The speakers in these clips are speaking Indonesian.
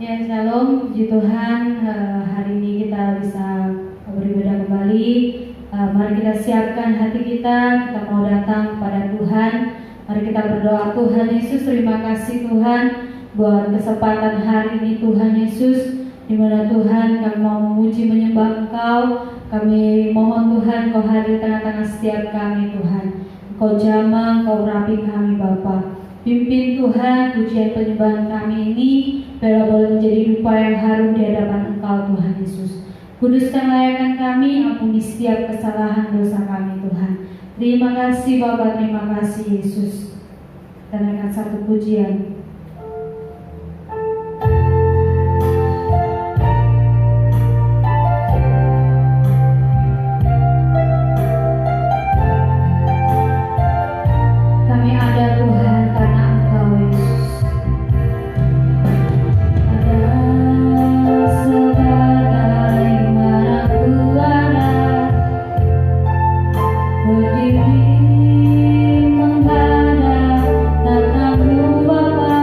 Ya, shalom, puji Tuhan. Hari ini kita bisa beribadah kembali. Mari kita siapkan hati kita mau datang kepada Tuhan. Mari kita berdoa. Tuhan Yesus, terima kasih Tuhan buat kesempatan hari ini Tuhan Yesus, di mana Tuhan kami mau memuji menyembah Engkau. Kami mohon Tuhan Kau hadir tengah-tengah setiap kami Tuhan. Kau jamah, Kau urapi kami Bapa. Pimpin Tuhan pujian penyembahan kami ini biarlah boleh menjadi dupa yang harum di hadapan Engkau Tuhan Yesus. Kuduskan layakan kami, ampuni setiap kesalahan dosa kami Tuhan. Terima kasih Bapa, terima kasih Yesus. Dan akan satu pujian. Berdiri menghadap tatamu Bapa.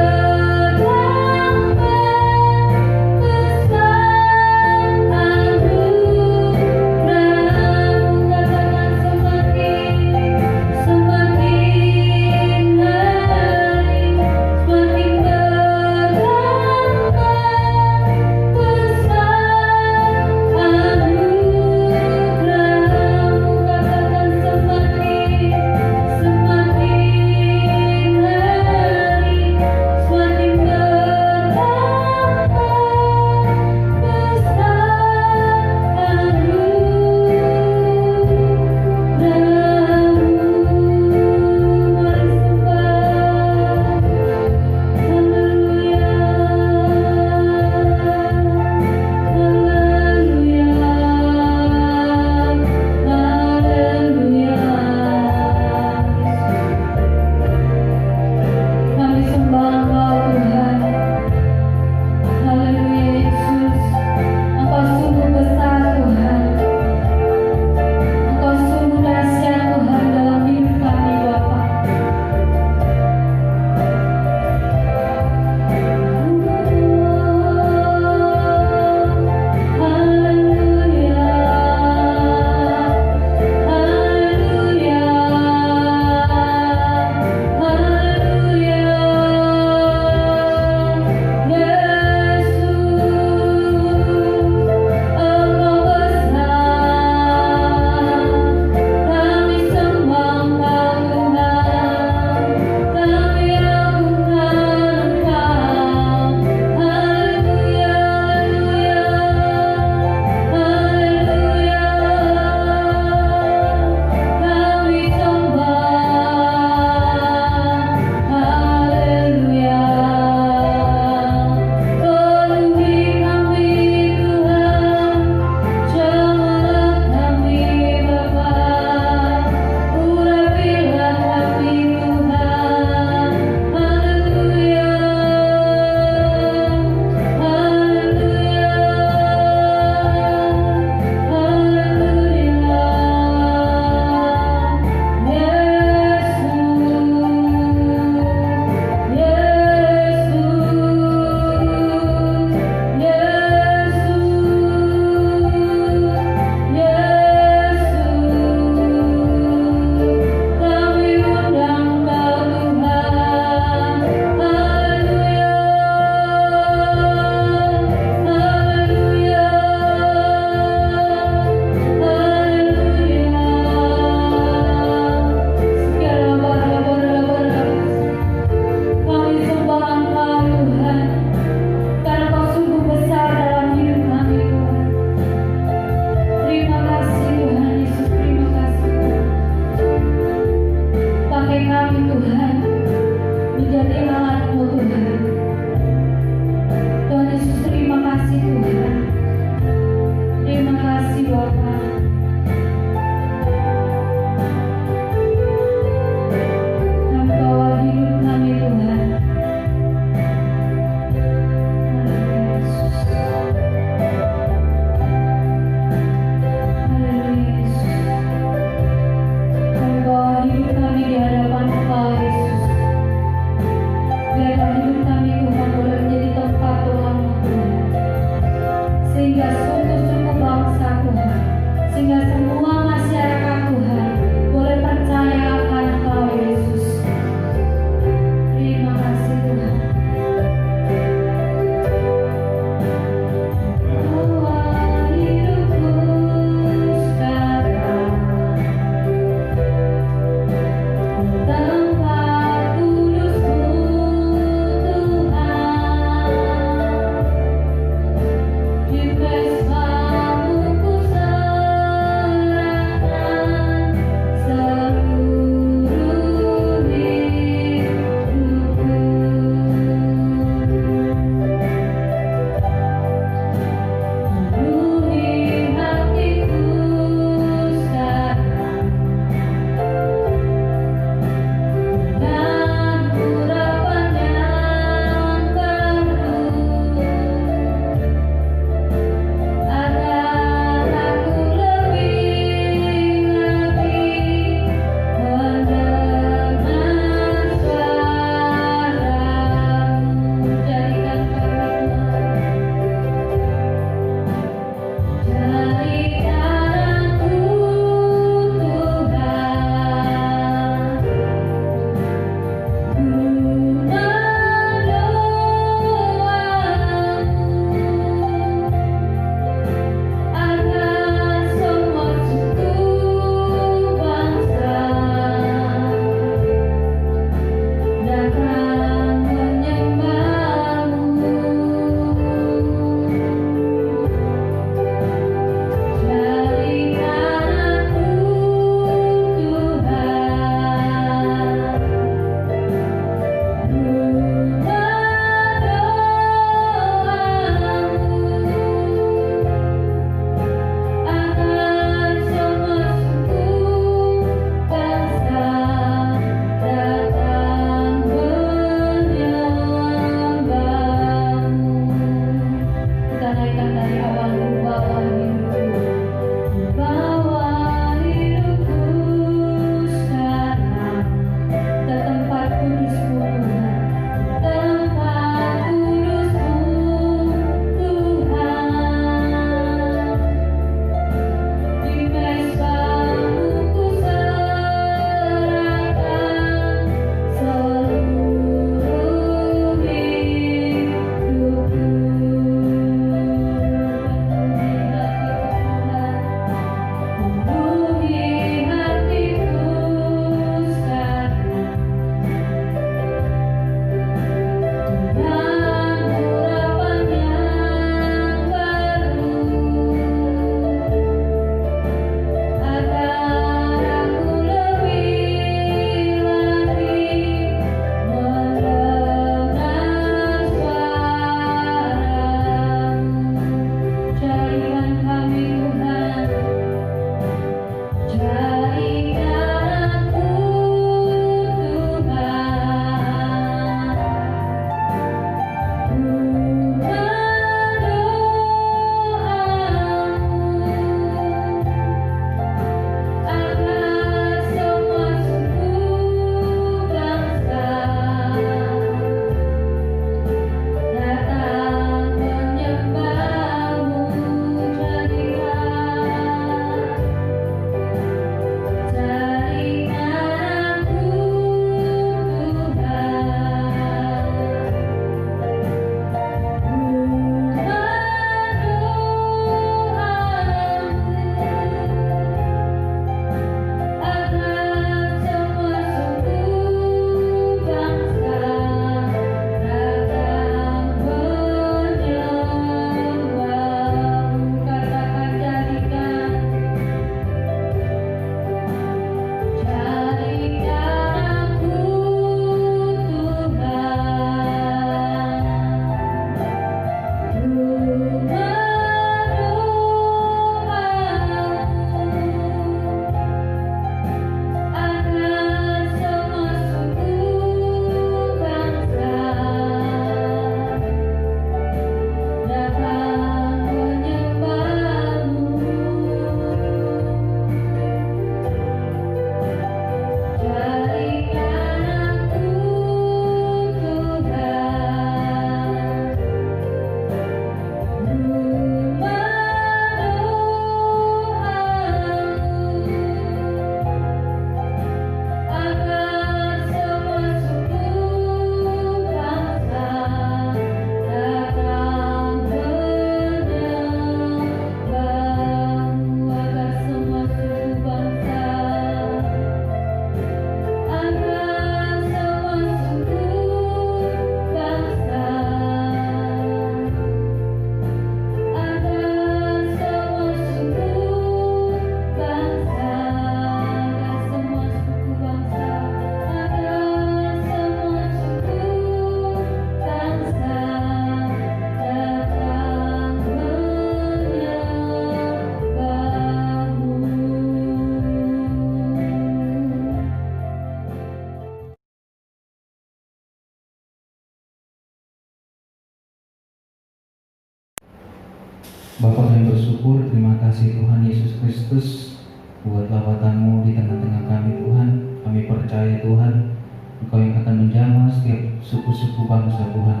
Bapa, kami bersyukur, terima kasih Tuhan Yesus Kristus buat lawatan-Mu di tengah-tengah kami Tuhan. Kami percaya Tuhan, Engkau yang akan menjamah setiap suku-suku bangsa Tuhan,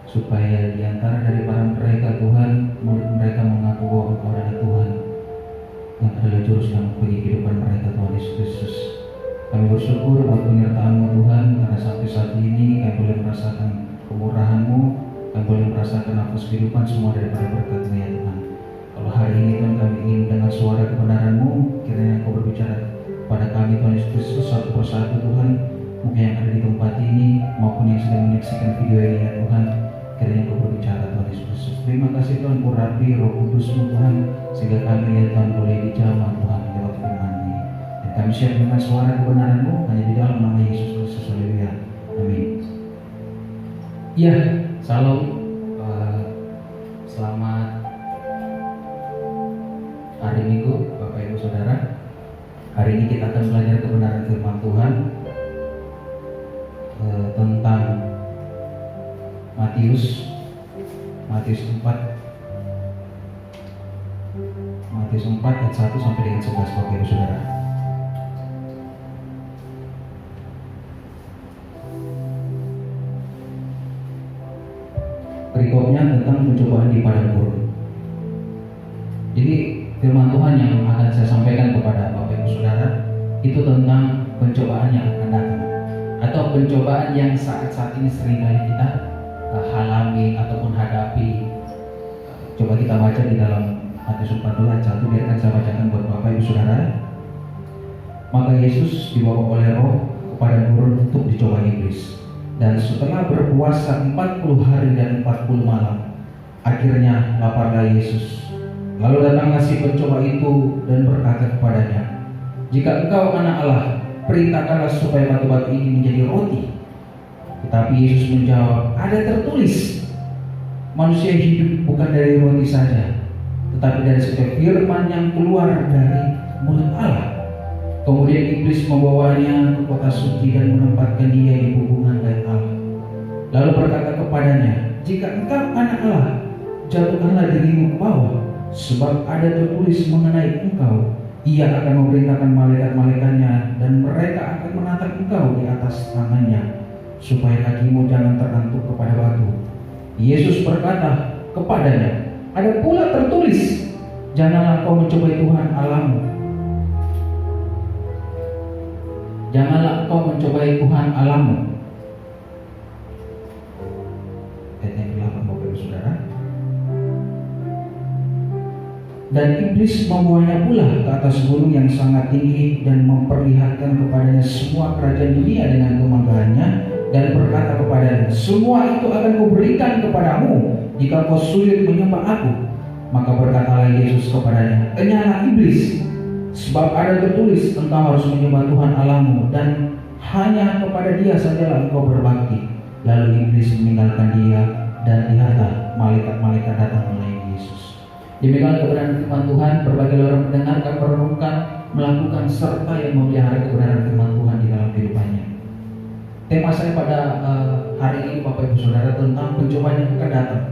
supaya di antara dari para mereka Tuhan, mulut mereka mengaku bahwa Engkau adalah Tuhan yang adalah juru selamat bagi kehidupan mereka Tuhan Yesus Kristus. Kami bersyukur buat penyertaan-Mu Tuhan, karena sampai saat ini kami boleh merasakan kemurahan-Mu, kami boleh merasakan nafas kehidupan semua daripada berkat-Mu ya Tuhan. Kalau hari ini Tuhan kami ingin mendengar suara kebenaran-Mu, kiranya Engkau berbicara pada kami Tuhan Yesus Kristus satu persatu Tuhan, mungkin yang ada di tempat ini maupun yang sedang menyaksikan video ini ya Tuhan, kiranya Engkau berbicara Tuhan Yesus Kristus. Terima kasih Tuhan, urapi Roh Kudus-Mu Tuhan, sehingga kami ya Tuhan boleh dijamah Tuhan lewat firman-Mu. Dan kami siap dengan suara kebenaran-Mu hanya di dalam nama Yesus Kristus. Haleluya. Amin. Ya, salam. Selamat hari Minggu Bapak Ibu Saudara. Hari ini kita akan belajar kebenaran firman Tuhan tentang Matius 4 ayat 1 sampai dengan 11 Bapak Ibu Saudara. Perikopnya tentang pencobaan di padang gurun. Jadi firman Tuhan yang akan saya sampaikan kepada Bapak Ibu Saudara itu tentang pencobaan yang akan datang, atau pencobaan yang saat ini seringkali kita alami ataupun hadapi. Coba kita baca di dalam Matius 4 ayat 1, biarkan saya bacakan buat Bapak Ibu Saudara. Maka Yesus dibawa oleh Roh kepada gurun untuk dicoba iblis. Dan setelah berpuasa 40 hari dan 40 malam, akhirnya laparlah Yesus. Lalu datanglah si pencoba itu dan berkata kepadanya, "Jika engkau anak Allah, perintahkanlah supaya batu-batu ini menjadi roti." Tetapi Yesus menjawab, "Ada tertulis, manusia hidup bukan dari roti saja, tetapi dari setiap firman yang keluar dari mulut Allah." Kemudian iblis membawanya ke kota suci dan menempatkan dia di hubungan baik Allah. Lalu berkata kepadanya, "Jika engkau anak Allah, jatuhkanlah dirimu ke bawah, sebab ada tertulis mengenai engkau, Ia akan memerintahkan malaikat-malaikatnya dan mereka akan menatang engkau di atas tangannya, supaya kakimu jangan tergantung kepada batu." Yesus berkata kepadanya, "Ada pula tertulis, janganlah kau mencobai Tuhan Allahmu." Janganlah engkau mencobai Tuhan Allahmu. Ayat yang ke-8 Bapak Ibu Saudara. Dan iblis membawanya pula ke atas gunung yang sangat tinggi dan memperlihatkan kepadanya semua kerajaan dunia dengan kemanggaannya, dan berkata kepadanya, "Semua itu akan kuberikan kepadamu jika kau sujud menyembah aku." Maka berkatalah Yesus kepadanya, "Enyahlah iblis, sebab ada tertulis, engkau harus menyembah Tuhan Allahmu dan hanya kepada Dia sajalah engkau berbakti." Lalu iblis meninggalkan dia, dan lihatlah malaikat-malaikat datang melayani Yesus. Demikian kebenaran firman Tuhan. Berbagai orang mendengarkan, merenungkan, melakukan, serta yang memelihara kebenaran firman Tuhan di dalam kehidupannya. Tema saya pada hari ini Bapak Ibu Saudara tentang pencobaan yang akan datang.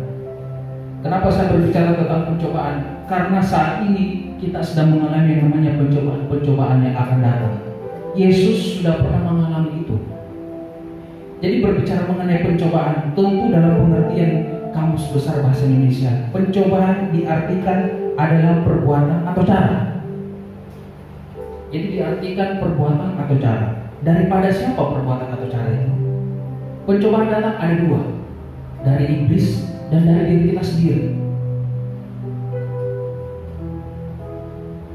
Kenapa saya berbicara tentang pencobaan? Karena saat ini kita sedang mengalami yang namanya pencobaan yang akan datang. Yesus sudah pernah mengalami itu. Jadi berbicara mengenai pencobaan, tentu dalam pengertian Kamus Besar Bahasa Indonesia, pencobaan diartikan adalah perbuatan atau cara. Jadi diartikan perbuatan atau cara. Daripada siapa perbuatan atau cara itu? Pencobaan datang ada dua, dari iblis dan dari diri kita sendiri.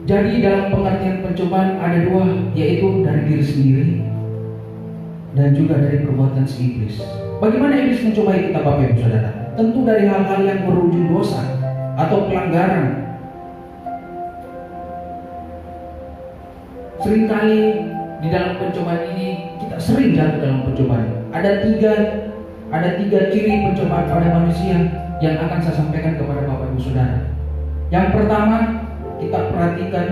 Jadi dalam pengertian pencobaan ada dua, yaitu dari diri sendiri dan juga dari perbuatan si iblis. Bagaimana iblis mencobai kita Bapak Ibu Saudara? Tentu dari hal-hal yang berujung dosa atau pelanggaran. Seringkali di dalam pencobaan ini kita sering jatuh dalam pencobaan. Ada tiga ciri pencobaan pada manusia yang akan saya sampaikan kepada Bapak Ibu Saudara. Yang pertama, kita perhatikan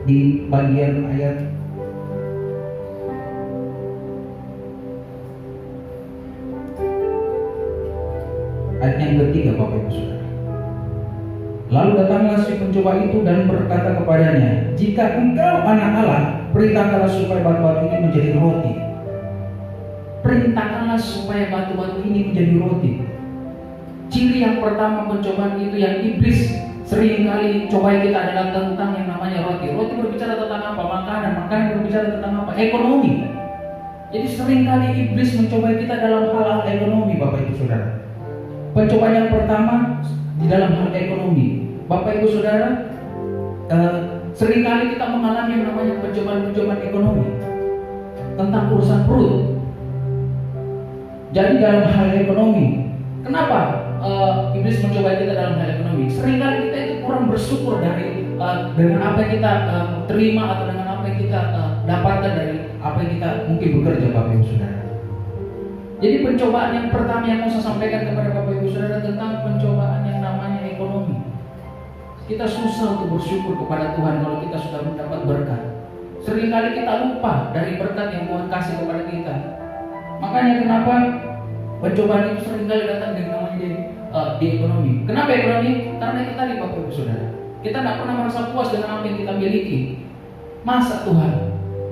di bagian ayat yang ketiga Bapak Ibu Saudara. Lalu datanglah si pencoba itu dan berkata kepadanya, jika engkau anak Allah, perintahkanlah supaya batu-batu ini menjadi roti. Perintahkanlah supaya batu-batu ini menjadi roti. Ciri yang pertama pencobaan itu yang iblis seringkali cobai kita adalah tentang yang namanya roti. Roti berbicara tentang apa? Makanan. Makanan berbicara tentang apa? Ekonomi. Jadi seringkali iblis mencobai kita dalam hal ekonomi, Bapak Ibu Saudara. Pencobaan yang pertama di dalam hal ekonomi, Bapak Ibu Saudara, seringkali kita mengalami yang namanya pencobaan-pencobaan ekonomi tentang urusan perut. Jadi dalam hal ekonomi, kenapa iblis mencoba kita dalam hal ekonomi? Seringkali kita itu kurang bersyukur dengan apa yang kita terima atau dengan apa yang kita dapatkan dari apa yang kita mungkin bekerja, Bapak Ibu Saudara. Jadi pencobaan yang pertama yang mau saya sampaikan kepada Bapak Ibu Saudara tentang pencobaan yang namanya ekonomi. Kita susah untuk bersyukur kepada Tuhan kalau kita sudah mendapat berkat. Seringkali kita lupa dari berkat yang Tuhan kasih kepada kita. Makanya kenapa pencobaan itu seringkali datang dengan namanya di ekonomi. Kenapa ekonomi? Karena kita tadi, Bapak Ibu Saudara, kita tidak pernah merasa puas dengan apa yang kita miliki. Masa Tuhan,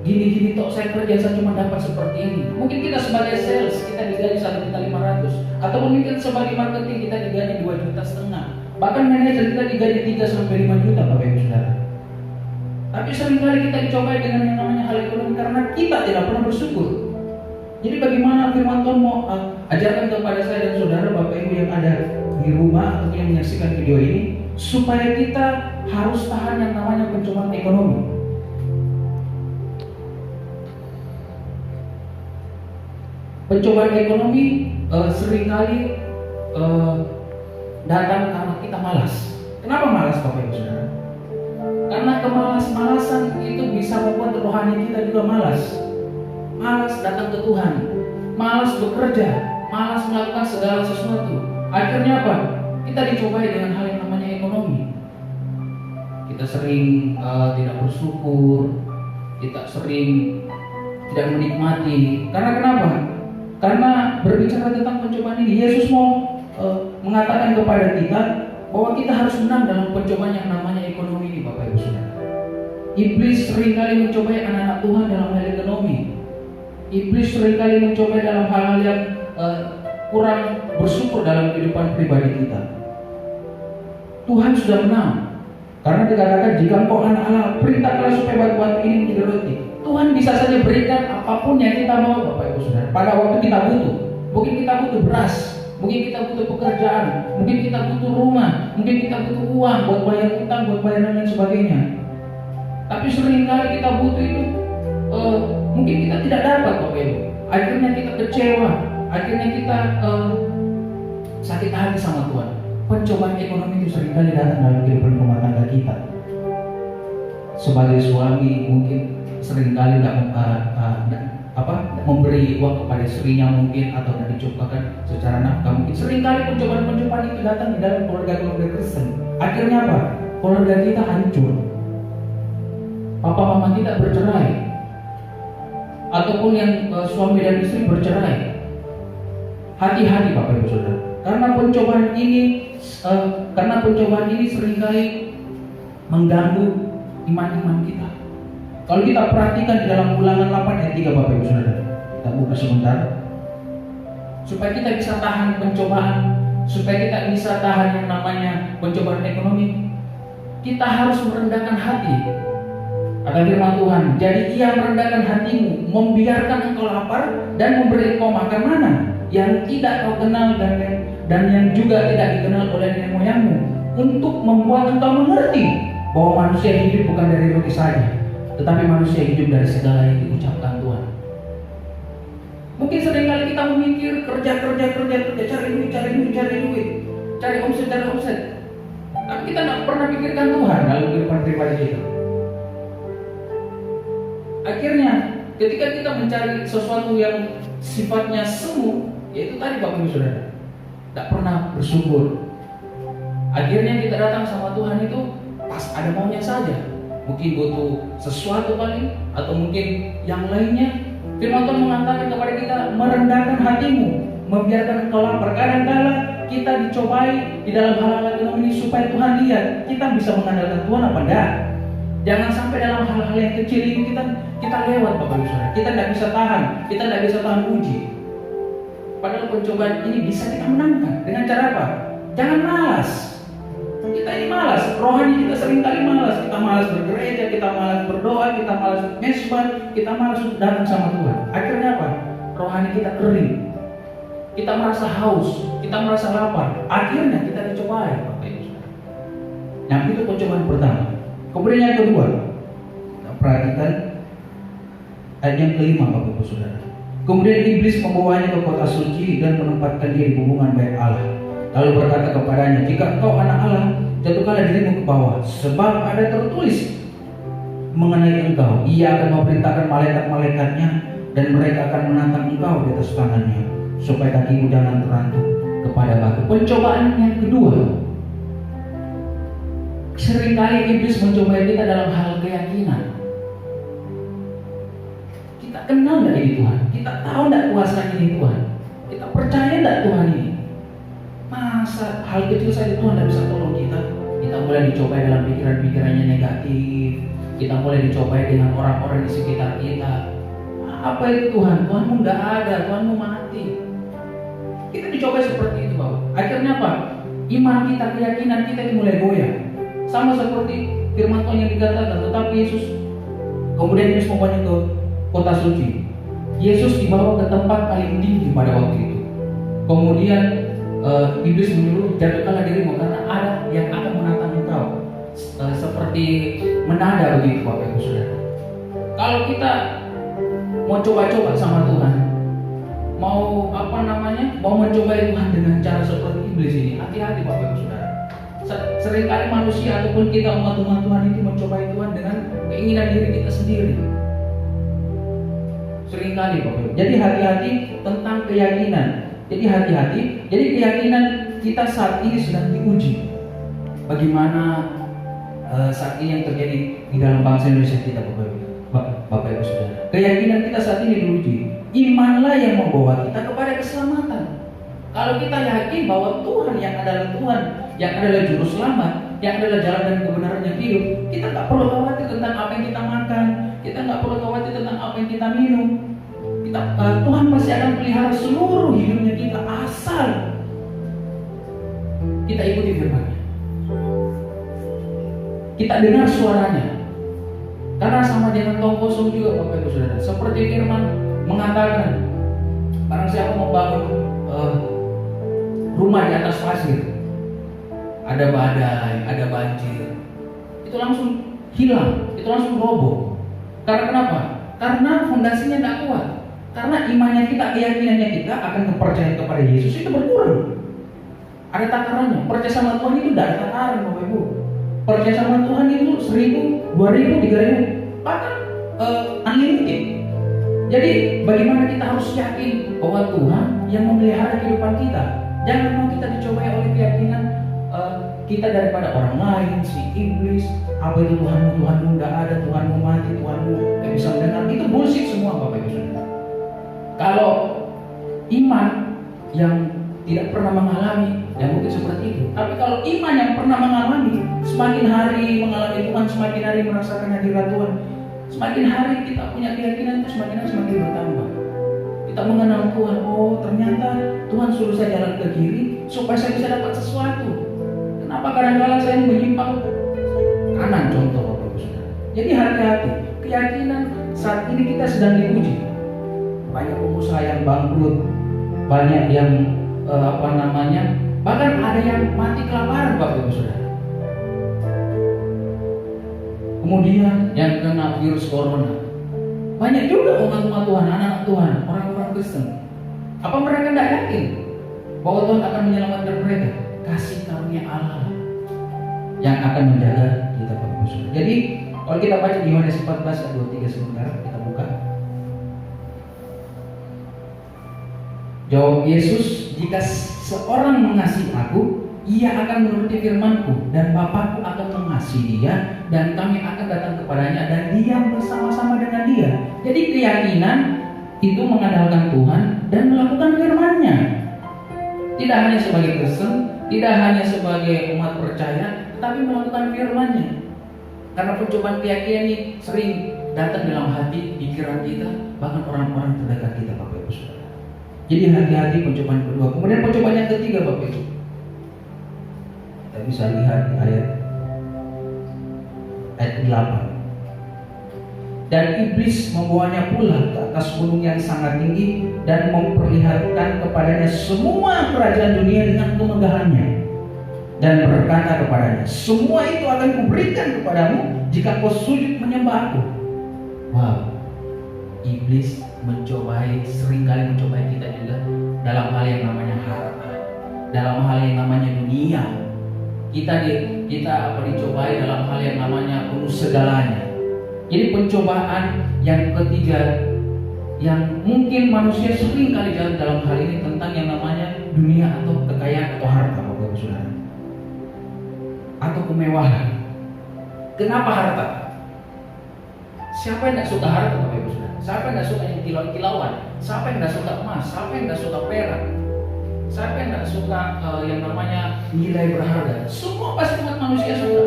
gini-gini toh saya kerja saya cuma dapat seperti ini. Mungkin kita sebagai sales kita digaji 1.500.000, atau mungkin sebagai marketing kita digaji 2,5 juta. Bahkan manajer kita digaji 3-5 juta, Bapak Ibu Saudara. Tapi seringkali kita dicobai dengan yang namanya hal ekonomi karena kita tidak pernah bersyukur. Jadi bagaimana firman Tuhan mau ajarkan kepada saya dan saudara Bapak Ibu yang ada di rumah atau yang menyaksikan video ini, supaya kita harus tahan yang namanya pencobaan ekonomi. Pencobaan ekonomi seringkali datang karena kita malas. Kenapa malas, Bapak Ibu Saudara? Karena kemalas-malasan itu bisa membuat rohani kita juga malas. Malas datang ke Tuhan, malas bekerja, malas melakukan segala sesuatu. Akhirnya apa? Kita dicobai dengan hal yang namanya ekonomi. Kita sering tidak bersyukur, kita sering tidak menikmati. Karena kenapa? Karena berbicara tentang pencobaan ini, Yesus mau mengatakan kepada kita bahwa kita harus menang dalam pencobaan yang namanya ekonomi ini, Bapak Ibu Saudara. Iblis seringkali mencobai anak-anak Tuhan dalam hal ekonomi. Iblis seringkali mencobai dalam hal-hal yang kurang bersyukur dalam kehidupan pribadi kita. Tuhan sudah menang, karena dikatakan jika engkau anak Allah, perintahkanlah supaya batu-batu ini menjadi roti. Tuhan bisa saja berikan apapun yang kita mau, Bapak Ibu Saudara. Pada waktu kita butuh, mungkin kita butuh beras, mungkin kita butuh pekerjaan, mungkin kita butuh rumah, mungkin kita butuh uang buat bayar utang, buat bayar dan lain sebagainya. Tapi seringkali kita butuh itu, mungkin kita tidak dapat, Bapak Ibu. Akhirnya kita kecewa, akhirnya kita sakit hati sama Tuhan. Pencobaan ekonomi itu seringkali datang dalam kehidupan rumah tangga kita. Sebagai suami mungkin seringkali memberi uang kepada istrinya mungkin, atau tidak dicukupkan secara nafkah mungkin. Seringkali pencobaan-pencobaan itu datang di dalam keluarga-keluarga Kristen. Akhirnya apa? Keluarga kita hancur. Papa mama kita bercerai, ataupun yang suami dan istri bercerai. Hati-hati, Bapak Ibu Saudara, karena pencobaan ini seringkali mengganggu iman kita. Kalau kita perhatikan di dalam Ulangan 8 ayat 3, Bapak Ibu Saudara, kita buka sebentar, supaya kita bisa tahan pencobaan, supaya kita bisa tahan yang namanya pencobaan ekonomi, kita harus merendahkan hati. Kata firman Tuhan, jadi Ia merendahkan hatimu, membiarkan engkau lapar dan memberi engkau makan mana yang tidak kau kenal dan yang juga tidak dikenal oleh nenek moyangmu, untuk membuat engkau mengerti bahwa manusia hidup bukan dari roti saja, tetapi manusia hidup dari segala yang diucapkan Tuhan. Mungkin seringkali kita memikir kerja, cari duit, cari omset. Tapi kita tidak pernah pikirkan Tuhan dalam kehidupan pribadi kita. Akhirnya ketika kita mencari sesuatu yang sifatnya semu, yaitu tadi Bapak Ibu Saudara, tidak pernah bersyukur. Akhirnya kita datang sama Tuhan itu pas ada maunya saja. Mungkin butuh sesuatu paling, atau mungkin yang lainnya. Firman Tuhan mengatakan kepada kita, merendahkan hatimu, membiarkan engkau lapar. Kadang-kala kita dicobai di dalam hal-hal ekonomi ini supaya Tuhan lihat kita bisa mengandalkan Tuhan apa enggak. Jangan sampai dalam hal-hal yang kecil ini kita lewat Bapak Ibu Saudara. Kita tidak bisa tahan, kita tidak bisa tahan uji. Padahal pencobaan ini bisa kita menangkan dengan cara apa? Jangan malas. Kita ini malas, rohani kita seringkali malas. Kita malas bergereja, kita malas berdoa, kita malas mesbah, kita malas datang sama Tuhan. Akhirnya apa? Rohani kita kering. Kita merasa haus, kita merasa lapar. Akhirnya kita dicobai, Bapak Ibu Saudara. Nah, itu pencobaan pertama. Kemudian yang kedua, kita perhatikan ayat yang kelima, Bapak Ibu Saudara. Kemudian iblis membawanya ke kota suci dan menempatkan dia di hubungan baik Allah. Lalu berkata kepadanya, jika engkau anak Allah, jatuhkanlah dirimu ke bawah, sebab ada tertulis mengenai engkau, ia akan memerintahkan malaikat-malaikatnya dan mereka akan menantang engkau di atas tangannya, supaya kakimu jangan terantuk kepada batu. Pencobaan yang kedua, seringkali iblis mencobai kita dalam hal keyakinan. Kita kenal tidak ini Tuhan? Kita tahu tidak kuasanya ini Tuhan? Kita percaya tidak Tuhan ini? Masa hal kecil saja Tuhan tidak bisa tolong kita? Kita mulai dicobai dalam pikiran-pikirannya negatif. Kita mulai dicobai dengan orang-orang di sekitar kita. Apa itu Tuhan? Tuhanmu nggak ada, Tuhanmu mati. Kita dicobai seperti itu Bapak. Akhirnya apa? Iman kita, keyakinan kita mulai goyah. Sama seperti firman Tuhan yang dikatakan, tetapi Yesus kemudian Yesus membawanya ke kota suci. Yesus dibawa ke tempat paling tinggi pada waktu itu. Kemudian iblis menyuruh, jatuhkanlah dirimu karena ada yang akan menantang engkau. Seperti menada begitu Bapak Ibu Saudara. Kalau kita mau coba-coba sama Tuhan, mau mencoba Tuhan dengan cara seperti iblis ini, hati-hati Bapak Ibu Saudara. Seringkali manusia ataupun kita umat-umat Tuhan itu mencobai Tuhan dengan keinginan diri kita sendiri. Seringkali Bapak Ibu. Jadi hati-hati tentang keyakinan. Jadi hati-hati. Jadi keyakinan kita saat ini sedang diuji. Bagaimana saat ini yang terjadi di dalam bangsa Indonesia kita Bapak Ibu Saudara. Keyakinan kita saat ini diuji. Imanlah yang membawa kita kepada keselamatan. Kalau kita yakin bahwa Tuhan yang adalah Tuhan, yang adalah juru selamat, yang adalah jalan dan kebenaran yang hidup, kita nggak perlu khawatir tentang apa yang kita makan, kita nggak perlu khawatir tentang apa yang kita minum. Tuhan pasti akan pelihara seluruh hidupnya kita asal kita ikuti firman-Nya. Kita dengar suaranya. Karena sama dengan tong kosong juga Bapak Ibu Saudara. Seperti firman mengatakan, barang siapa membangun rumah di atas pasir, ada badai, ada banjir, itu langsung hilang, itu langsung roboh. Karena kenapa? Karena fondasinya tidak kuat. Karena imannya kita, keyakinannya kita akan kepercayaan kepada Yesus itu berkurang. Ada takarannya. Percaya sama Tuhan itu tidak ada takaran Bapak Ibu. Percaya sama Tuhan itu 1.000, 2.000, 3.000, bahkan unlimited. Jadi bagaimana kita harus yakin bahwa Tuhan yang memelihara kehidupan kita. Jangan mau kita dicobai oleh keyakinan kita daripada orang lain, si iblis. Apa itu Tuhanmu tidak ada, Tuhanmu mati, Tuhanmu tidak bisa mendengar. Itu bullshit semua Bapak Ibu Saudara. Kalau iman yang tidak pernah mengalami, ya mungkin seperti itu. Tapi kalau iman yang pernah mengalami, semakin hari mengalami Tuhan, semakin hari merasakan hadirat Tuhan, semakin hari kita punya keyakinan itu semakin bertambah. Kita mengenal Tuhan, oh ternyata Tuhan suruh saya jalan ke kiri supaya saya bisa dapat sesuatu. Kenapa kadang-kadang saya menyimpang kanan, contoh Bapak Ibu Saudara. Jadi hati-hati, keyakinan saat ini kita sedang diuji. Banyak pengusaha yang bangkrut, banyak yang bahkan ada yang mati kelaparan Bapak Ibu Saudara. Kemudian yang kena virus corona, banyak juga umat-umat Tuhan, anak-anak Tuhan, orang-orang Kristen. Apa mereka tidak yakin bahwa Tuhan akan menyelamatkan mereka? Kasih karunia Allah yang akan menjaga kita Bapak Ibu Saudara. Jadi kalau kita baca di Yohanes 14 ayat 23 sebentar, kita buka. Jawab Yesus, jika seorang mengasihi aku, ia akan menuruti firman-Ku, dan Bapa-Ku akan mengasihi dia, dan kami akan datang kepadanya dan diam bersama-sama dengan dia. Jadi keyakinan itu mengandalkan Tuhan dan melakukan firman-Nya. Tidak hanya sebagai Kristen, tidak hanya sebagai umat percaya, tetapi melakukan firman-Nya. Karena pencobaan keyakinan ini sering datang dalam hati, pikiran kita, bahkan orang-orang terdekat kita, Bapak Ibu Saudara. Jadi hati-hati pencobaan kedua. Kemudian pencobaan yang ketiga, Bapak Ibu. Kita bisa lihat di ayat 8. Dan iblis membawanya pula ke atas gunung yang sangat tinggi dan memperlihatkan kepadanya semua kerajaan dunia dengan kemegahannya, dan berkata kepadanya, semua itu akan kuberikan kepadamu jika kau sujud menyembah aku. Wow, iblis seringkali mencobai kita juga dalam hal yang namanya harta, dalam hal yang namanya dunia. Kita dicobai dalam hal yang namanya penuh segalanya. Jadi pencobaan yang ketiga yang mungkin manusia sering kali jalan dalam hal ini tentang yang namanya dunia atau kekayaan atau harta, Bapak Ibu Saudara, atau kemewahan. Kenapa harta? Siapa yang tidak suka harta, Bapak Ibu Saudara? Siapa yang tidak suka yang kilauan? Siapa yang tidak suka emas? Siapa yang tidak suka perak? Siapa yang tidak suka yang namanya nilai berharga? Semua pasti umat manusia suka.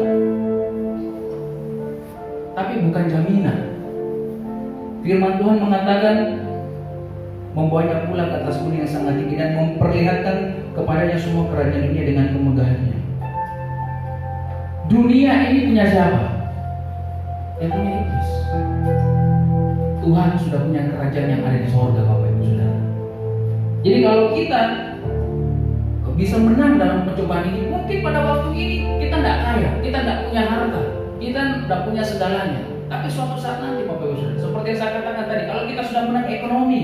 Tapi bukan jaminan. Firman Tuhan mengatakan membawanya pula ke atas gunung yang sangat tinggi dan memperlihatkan kepadanya semua kerajaan dunia dengan kemegahannya. Dunia ini punya siapa? Yang punya iblis. Tuhan sudah punya kerajaan yang ada di sorga, Bapak Ibu Saudara. Jadi kalau kita bisa menang dalam pencobaan ini, mungkin pada waktu ini kita tidak kaya, kita tidak punya harta, kita tidak punya segalanya. Tapi suatu saat nanti, Bapak Ibu Saudara, seperti yang saya katakan tadi, kalau kita sudah menang ekonomi,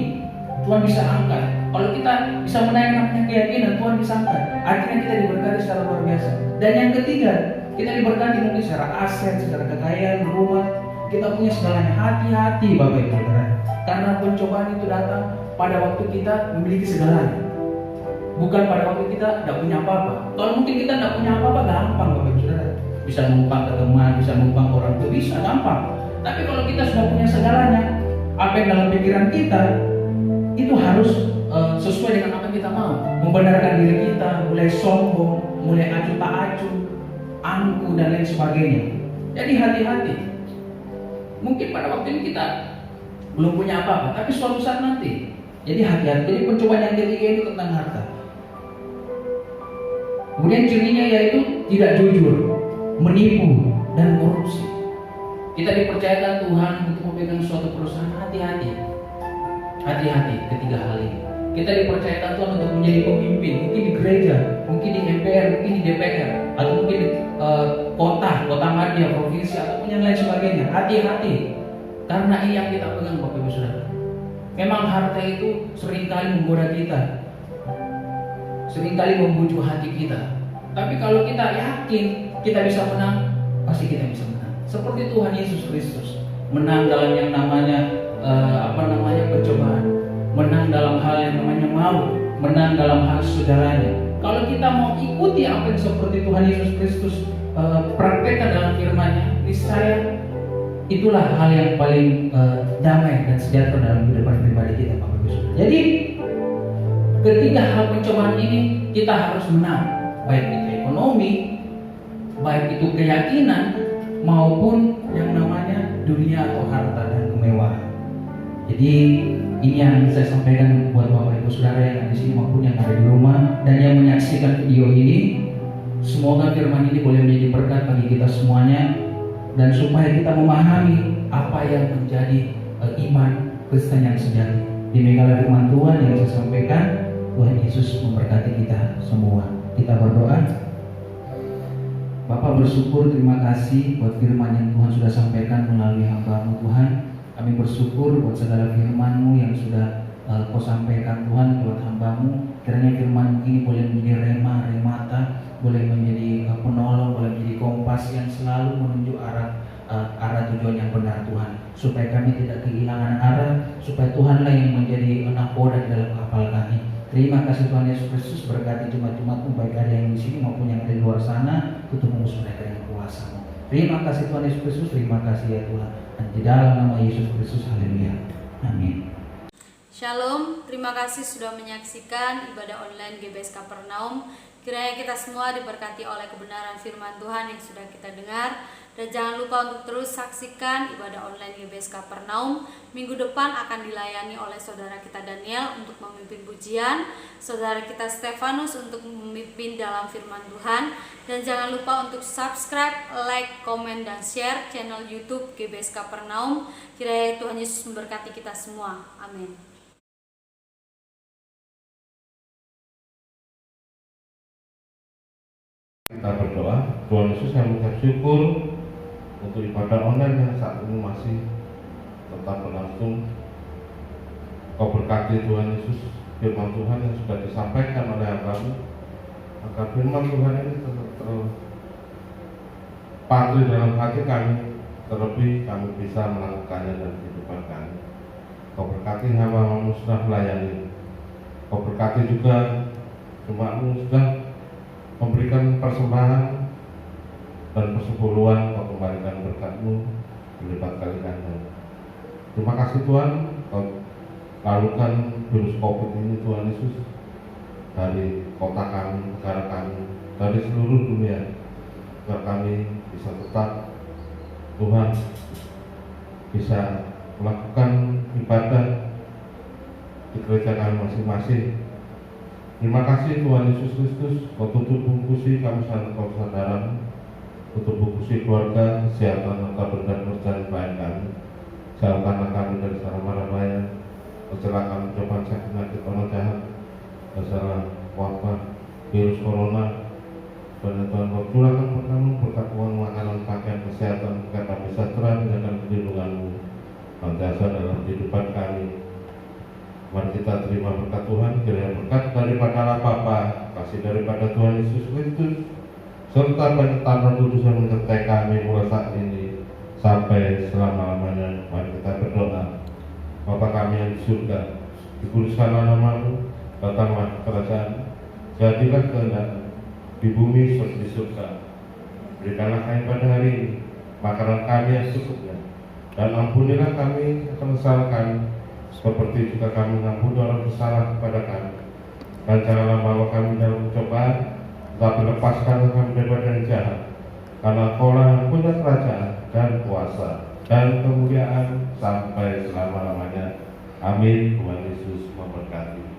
Tuhan bisa angkat. Kalau kita bisa menang namanya keyakinan, Tuhan bisa angkat. Akhirnya kita diberkati secara luar biasa. Dan yang ketiga, kita diberkati mungkin secara aset, secara kekayaan, rumah. Kita punya segalanya. Hati-hati, Bapak Ibu Saudara, karena pencobaan itu datang pada waktu kita memiliki segalanya, bukan pada waktu kita tidak punya apa-apa. Kalau mungkin kita tidak punya apa-apa, gampang, Bapak Ibu Saudara. Bisa numpang ke teman, bisa numpang orang tua, bisa gampang. Tapi kalau kita sudah punya segalanya, apa yang dalam pikiran kita itu harus sesuai dengan apa yang kita mau. Membenarkan diri kita, mulai sombong, mulai acuh tak acuh, angku dan lain sebagainya. Jadi hati-hati. Mungkin pada waktu ini kita belum punya apa-apa, tapi suatu saat nanti. Jadi hati-hati. Jadi pencobaan yang ketiga itu tentang harta. Kemudian cirinya yaitu tidak jujur, menipu, dan korupsi. Kita dipercayakan Tuhan untuk memegang suatu perusahaan. Hati-hati. Hati-hati ketiga hal ini. Kita dipercayakan Tuhan untuk menjadi pemimpin, mungkin di gereja, mungkin di MPR, mungkin di DPR, atau mungkin di kota madya, provinsi, atau yang lain sebagainya. Hati-hati, karena ini yang kita pegang, Bapak Ibu Saudara. Memang harta itu seringkali menggoda kita, seringkali membujuk hati kita. Tapi kalau kita yakin kita bisa menang, pasti kita bisa menang. Seperti Tuhan Yesus Kristus menang dalam yang namanya pencobaan, menang dalam hal yang namanya maut, menang dalam hal segalanya. Kalau kita mau ikuti apa yang seperti Tuhan Yesus Kristus praktekkan dalam firman-Nya, niscaya itulah hal yang paling damai dan sejahtera dalam kehidupan pribadi kita, Bapak Ibu Saudara. Jadi ketiga hal pencobaan ini kita harus menang, baik itu ekonomi, baik itu keyakinan, maupun yang namanya dunia atau harta dan kemewahan. Jadi ini yang saya sampaikan buat Bapak Ibu Saudara yang ada di sini maupun yang ada di rumah dan yang menyaksikan video ini. Semoga firman ini boleh menjadi berkat bagi kita semuanya, dan supaya kita memahami apa yang menjadi iman Kristen yang sejati. Demikianlah firman Tuhan yang saya sampaikan. Tuhan Yesus memberkati kita semua. Kita berdoa. Bapak bersyukur, terima kasih buat firman yang Tuhan sudah sampaikan melalui hamba-Mu Tuhan. Kami bersyukur buat segala firman-Mu yang sudah Kau sampaikan Tuhan buat hamba-Mu. Kiranya firman ini boleh menjadi rema, remata, boleh menjadi penolong, boleh menjadi kompas yang selalu menunjuk arah tujuan yang benar Tuhan. Supaya kami tidak kehilangan arah, supaya Tuhanlah yang menjadi nahkoda di dalam kapal kami. Terima kasih Tuhan Yesus Kristus, berkati jemaat-jemaat-Mu, baik ada yang di sini maupun yang ada di luar sana, tutup musuh mereka dengan kuasa-Mu. Terima kasih Tuhan Yesus Kristus, terima kasih ya Tuhan. Dan di dalam nama Yesus Kristus, haleluya. Amin. Shalom, terima kasih sudah menyaksikan ibadah online GBS Kapernaum. Kiranya kita semua diberkati oleh kebenaran firman Tuhan yang sudah kita dengar. Dan jangan lupa untuk terus saksikan ibadah online GBS Kapernaum. Minggu depan akan dilayani oleh saudara kita Daniel untuk memimpin pujian, saudara kita Stefanus untuk memimpin dalam firman Tuhan. Dan jangan lupa untuk subscribe, like, komen, dan share channel YouTube GBS Kapernaum. Kiranya Tuhan Yesus memberkati kita semua. Amin. Kita berdoa, Tuhan Yesus, yang mengucap syukur untuk ibadah online yang saat ini masih tetap berlangsung. Kau berkati Tuhan Yesus firman Tuhan yang sudah disampaikan oleh kami, agar firman Tuhan ini terpatri dalam hati kami, terlebih kami bisa melakukannya dalam kehidupan kami. Kau berkati hamba-Mu sudah melayani. Kau berkati juga jemaat-Mu sudah memberikan persembahan dan persepuluhan. Kau kembalikan berkat-Mu berlipat kali ganda. Terima kasih Tuhan, Kau lalukan virus COVID ini Tuhan Yesus dari kota kami, negara kami, dari seluruh dunia, agar kami bisa tetap Tuhan bisa melakukan ibadah di gereja kami masing-masing. Terima kasih Tuhan Yesus Kristus. Kau tutup bungkusi kami saudara, tutup bungkusi keluarga, kesehatan, harta benda, kerjaan klien kami. Jauhkanlah kami dari segala mara bahaya, kecelakaan, cobaan, sakit, penyakit, orang jahat, masalah wabah, virus corona. Dan Tuhan, Kau curahkan pertama berkat uang, makanan, pakaian, kesehatan, kata sejahtera, dan perlindungan-Mu senantiasa dalam kehidupan kami. Mari kita terima berkat Tuhan, kiranya berkat daripada Allah Bapa, kasih daripada Tuhan Yesus Kristus, serta penyertaan Roh Kudus yang menyertai kami mulai saat ini sampai selama-lamanya. Mari kita berdoa. Bapa kami yang di surga, dikuduskanlah nama-Mu, datanglah kerajaan, jadilah kehendak-Mu di bumi seperti di surga. Berikanlah kami pada hari ini makanan kami yang secukupnya, dan ampunilah kami akan kesalahan kami, seperti juga kami mengampuni orang bersalah kepada kami. Dan janganlah bawa kami dalam pencobaan, tetapi lepaskanlah kami daripada yang jahat. Karena Kau lah yang punya kerajaan dan kuasa dan kemuliaan sampai selama-lamanya. Amin. Tuhan Yesus memberkati.